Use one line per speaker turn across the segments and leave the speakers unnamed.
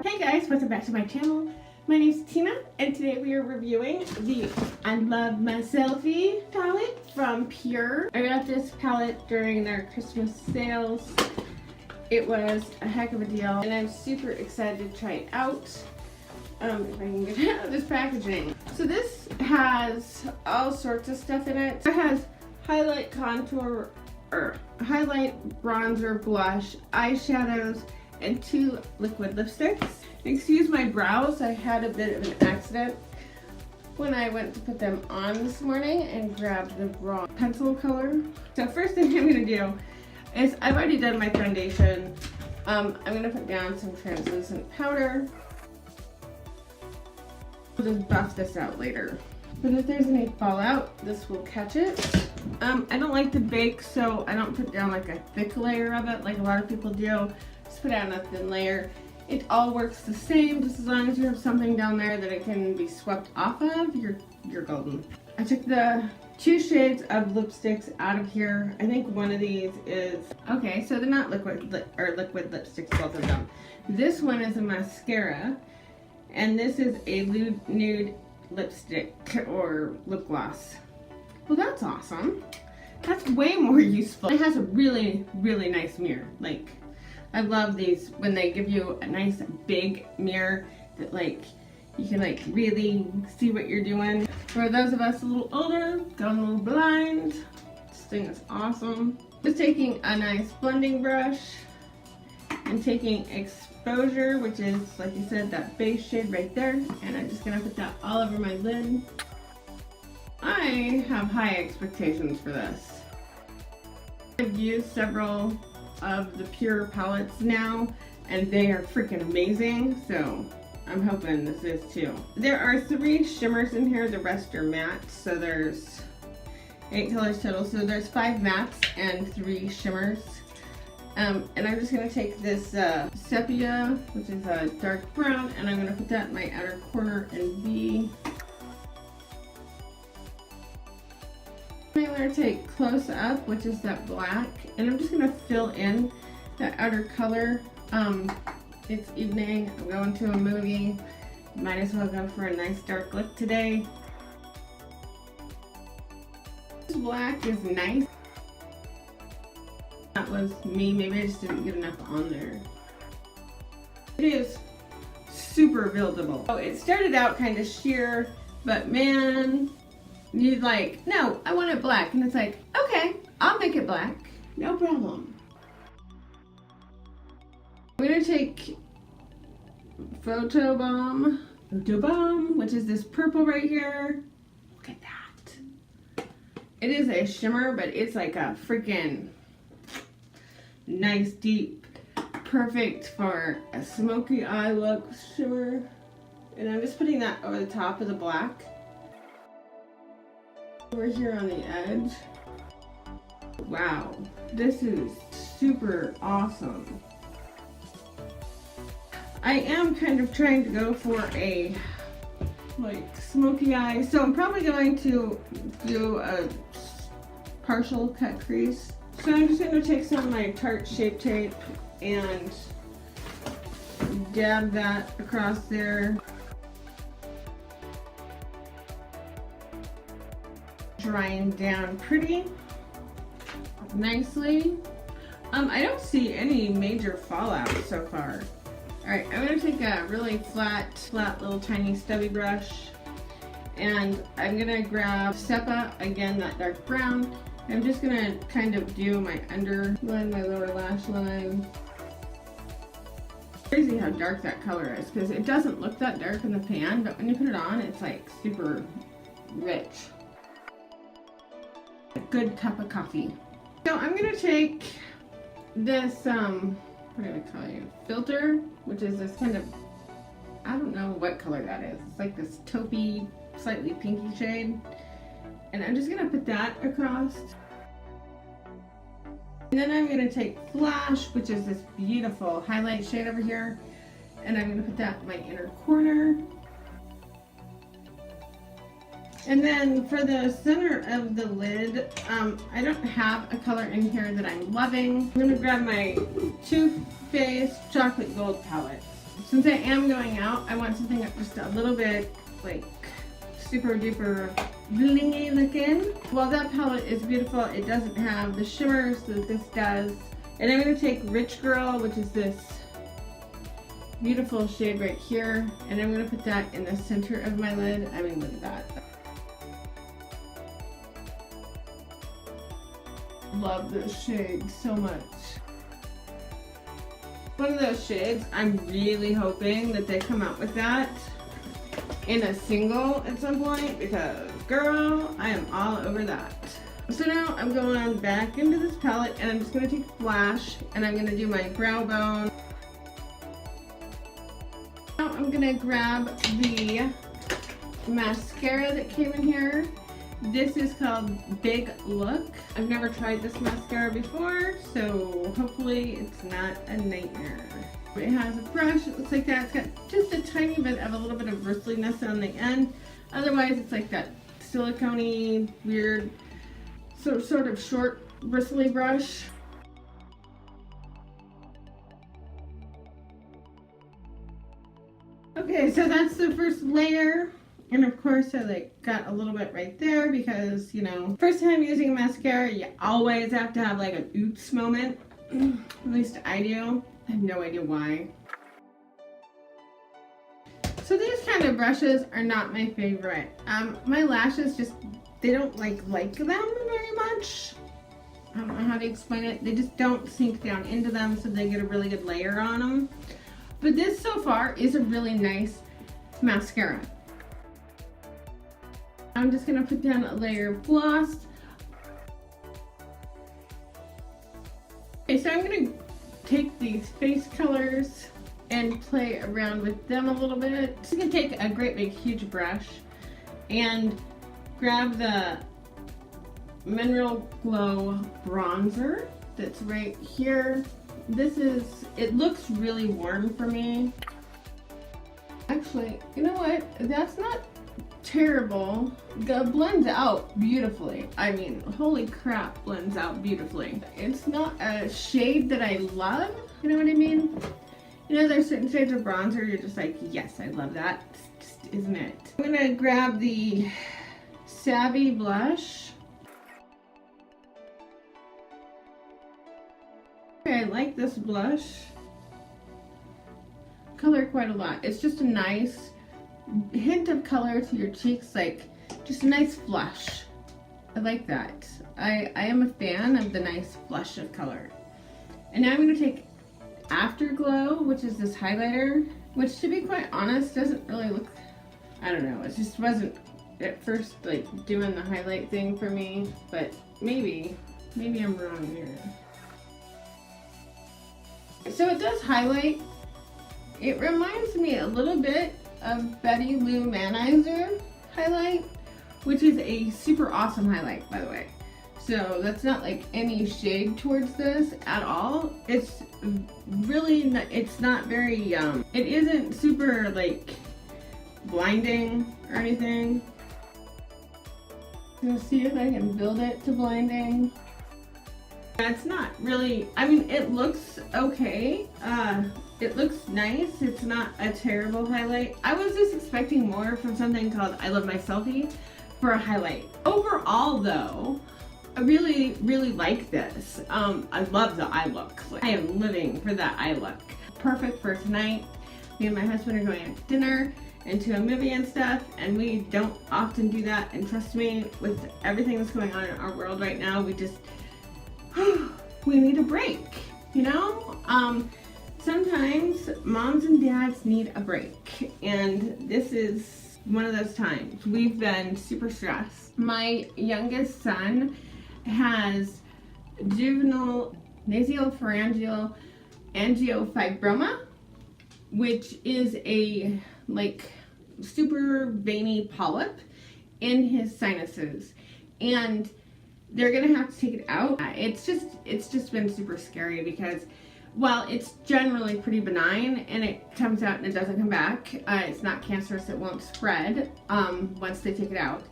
Hey guys, welcome back to my channel. My name's Tina, and today we are reviewing the I Love My Selfie palette from PUR. I got this palette during their Christmas sales. It was a heck of a deal, and I'm super excited to try it out. If I can get it out of this packaging. So this has all sorts of stuff in it. It has highlight, contour, or highlight, bronzer, blush, eyeshadows, and 2 liquid lipsticks. Excuse my brows, I had a bit of an accident when I went to put them on this morning and grabbed the wrong pencil color. So first thing I'm gonna do is, I've already done my foundation. I'm gonna put down some translucent powder. I'll just buff this out later. But if there's any fallout, this will catch it. I don't like to bake, so I don't put down like a thick layer of it like a lot of people do. Just put down a thin layer. It all works the same, just as long as you have something down there that it can be swept off of, you're golden. I took the 2 shades of lipsticks out of here. I think one of these is, okay, so they're not liquid lipsticks, both of them. This one is a mascara, and this is a nude lipstick or lip gloss. Well, that's awesome. That's way more useful. It has a really, really nice mirror. Like, I love these when they give you a nice big mirror that like you can like really see what you're doing. For those of us a little older, going a little blind, this thing is awesome. Just taking a nice blending brush and taking exposure, which is, like you said, that base shade right there, and I'm just gonna put that all over my lid. I have high expectations for this. I've used several of the PUR palettes now, and they are freaking amazing, so I'm hoping this is too. There are 3 shimmers in here, the rest are matte, so there's 8 colors total, so there's 5 mattes and 3 shimmers. And I'm just going to take this sepia, which is a dark brown, and I'm going to put that in my outer corner and V. I'm going to take Close Up, which is that black, and I'm just going to fill in that outer color. It's evening, I'm going to a movie, might as well go for a nice dark look today. This black is nice. That was me, maybe I just didn't get enough on there. It is super buildable. Oh, it started out kind of sheer, but man, you're like, no, I want it black. And it's like, okay, I'll make it black. No problem. I'm going to take Photo Bomb, which is this purple right here. Look at that. It is a shimmer, but it's like a freaking nice, deep, perfect for a smoky eye look shimmer. And I'm just putting that over the top of the black. Over here on the edge. Wow, this is super awesome. I am kind of trying to go for a like smoky eye, so I'm probably going to do a partial cut crease. So I'm just going to take some of my Tarte Shape Tape and dab that across there. Drying down pretty nicely. I don't see any major fallout so far. Alright, I'm going to take a really flat little tiny stubby brush, and I'm going to grab Sepia, again that dark brown. I'm just going to kind of do my underline, my lower lash line. Crazy how dark that color is, because it doesn't look that dark in the pan, but when you put it on, it's like super rich. A good cup of coffee. So I'm going to take this, what do I call you? Filter, which is this kind of, I don't know what color that is. It's like this taupey, slightly pinky shade. And I'm just going to put that across. And then I'm going to take Flash, which is this beautiful highlight shade over here. And I'm going to put that in my inner corner. And then for the center of the lid, I don't have a color in here that I'm loving. I'm going to grab my Too Faced Chocolate Gold palette. since I am going out, I want something that's just a little bit like super duper blingy looking. While that palette is beautiful, it doesn't have the shimmers that this does. And I'm going to take Rich Girl, which is this beautiful shade right here, and I'm going to put that in the center of my lid. I mean, look at that. Love this shade so much. One of those shades, I'm really hoping that they come out with that in a single at some point, because girl, I am all over that. So now I'm going back into this palette, and I'm just going to take Flash, and I'm going to do my brow bone. Now I'm going to grab the mascara that came in here. This is called Big Look. I've never tried this mascara before, so hopefully it's not a nightmare. It has a brush, it looks like that. It's got just a tiny bit of a little bit of bristliness on the end. Otherwise, it's like that silicone-y, weird, sort of short, bristly brush. Okay, so that's the first layer. And of course I like got a little bit right there because, you know, first time using a mascara, you always have to have like an oops moment. At least I do. I have no idea why. So these kind of brushes are not my favorite. My lashes just, they don't like them very much. I don't know how to explain it. They just don't sink down into them, so they get a really good layer on them. But this so far is a really nice mascara. I'm just gonna put down a layer of gloss. Okay, so I'm gonna take these face colors and play around with them a little bit. So I'm gonna take a great big huge brush and grab the Mineral Glow bronzer that's right here. It looks really warm for me. Actually, you know what? That's not terrible. It blends out beautifully. I mean, holy crap, blends out beautifully. It's not a shade that I love, you know what I mean? You know, there's certain shades of bronzer you're just like, yes, I love that. It's just isn't it? I'm gonna grab the Savvy blush. Okay, I like this blush. Color quite a lot. It's just a nice hint of color to your cheeks, like just a nice flush. I like that. I am a fan of the nice flush of color. And now I'm going to take Afterglow, which is this highlighter, which to be quite honest doesn't really look, I don't know, it just wasn't at first like doing the highlight thing for me, but maybe I'm wrong here. So it does highlight. It reminds me a little bit of Betty Lou Manizer highlight, which is a super awesome highlight, by the way. So that's not like any shade towards this at all. It's really not, it's not very it isn't super like blinding or anything. I'm gonna see if I can build it to blinding. It's not really, I mean, it looks okay. It looks nice. It's not a terrible highlight. I was just expecting more from something called I Love My Selfie for a highlight. Overall though, I really, really like this. I love the eye look. I am living for that eye look. Perfect for tonight. Me and my husband are going out to dinner and to a movie and stuff, and we don't often do that. And trust me, with everything that's going on in our world right now, we just, we need a break, you know? Sometimes moms and dads need a break, and this is one of those times. We've been super stressed. My youngest son has juvenile nasopharyngeal angiofibroma, which is a like super veiny polyp in his sinuses, and they're gonna have to take it out. It's just been super scary because while it's generally pretty benign and it comes out and it doesn't come back, it's not cancerous, it won't spread once they take it out.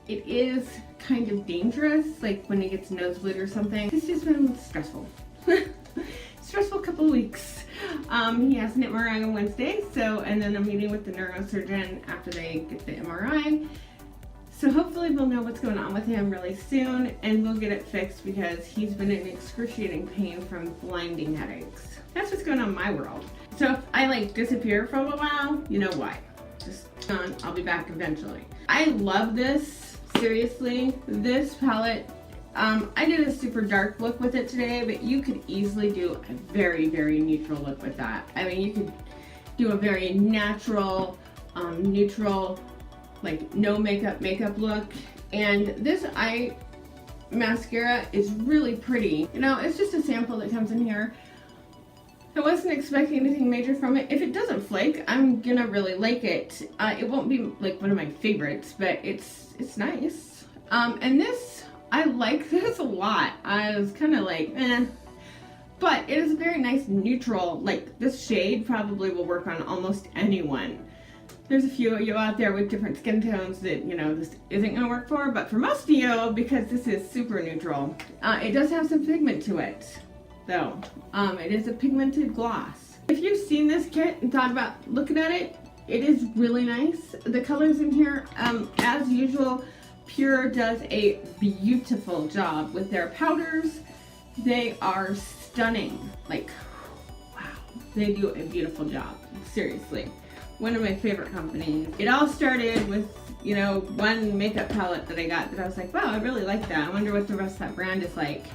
It is kind of dangerous, like when he gets a nosebleed or something. It's just been stressful. stressful couple weeks. He has an MRI on Wednesday, and then a meeting with the neurosurgeon after they get the MRI. So hopefully we'll know what's going on with him really soon, and we'll get it fixed because he's been in excruciating pain from blinding headaches. That's what's going on in my world. So if I like disappear for a little while, you know why. Just I'll be back eventually. I love this, seriously. This palette, I did a super dark look with it today, but you could easily do a very, very neutral look with that. I mean, you could do a very natural, neutral, like no makeup look. And this eye mascara is really pretty. You know, it's just a sample that comes in here. I wasn't expecting anything major from it. If it doesn't flake, I'm gonna really like it. It won't be like one of my favorites, but it's nice. And this, I like this a lot. I was kind of like, eh. But it is a very nice neutral, like this shade probably will work on almost anyone. There's a few of you out there with different skin tones that, you know, this isn't gonna work for, but for most of you, because this is super neutral, it does have some pigment to it. Though, it is a pigmented gloss. If you've seen this kit and thought about looking at it, it is really nice. The colors in here, as usual, PUR does a beautiful job with their powders. They are stunning. Like, wow, they do a beautiful job. Seriously, one of my favorite companies. It all started with, you know, one makeup palette that I got that I was like, wow, I really like that. I wonder what the rest of that brand is like.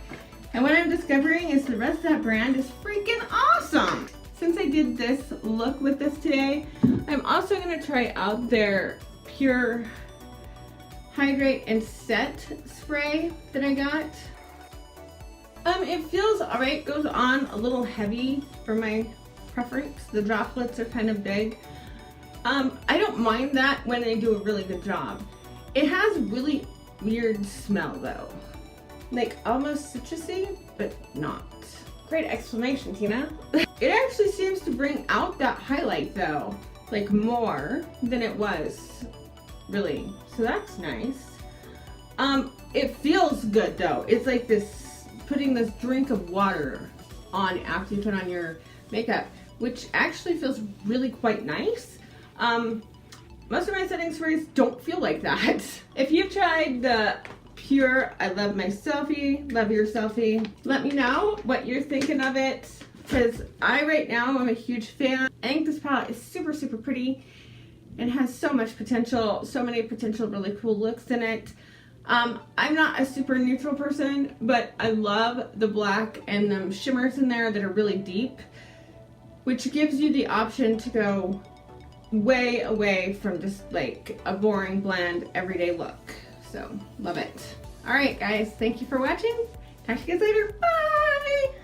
And what I'm discovering is the rest of that brand is freaking awesome. Since I did this look with this today, I'm also gonna try out their PUR Hydrate and Set spray that I got. It feels all right, goes on a little heavy for my preference. The droplets are kind of big. I don't mind that when they do a really good job. It has really weird smell though. Like almost citrusy, but not. Great explanation, Tina. It actually seems to bring out that highlight though, like more than it was, really. So that's nice. It feels good though. It's like this, putting this drink of water on after you put on your makeup, which actually feels really quite nice. Most of my setting sprays don't feel like that. If you've tried the PUR, I love my Selfie, love your Selfie. Let me know what you're thinking of it, because I right now am a huge fan. I think this palette is super, super pretty and has so much potential, so many potential really cool looks in it. I'm not a super neutral person, but I love the black and the shimmers in there that are really deep, which gives you the option to go way away from just like a boring, bland, everyday look. So, love it. All right, guys, thank you for watching. Talk to you guys later. Bye!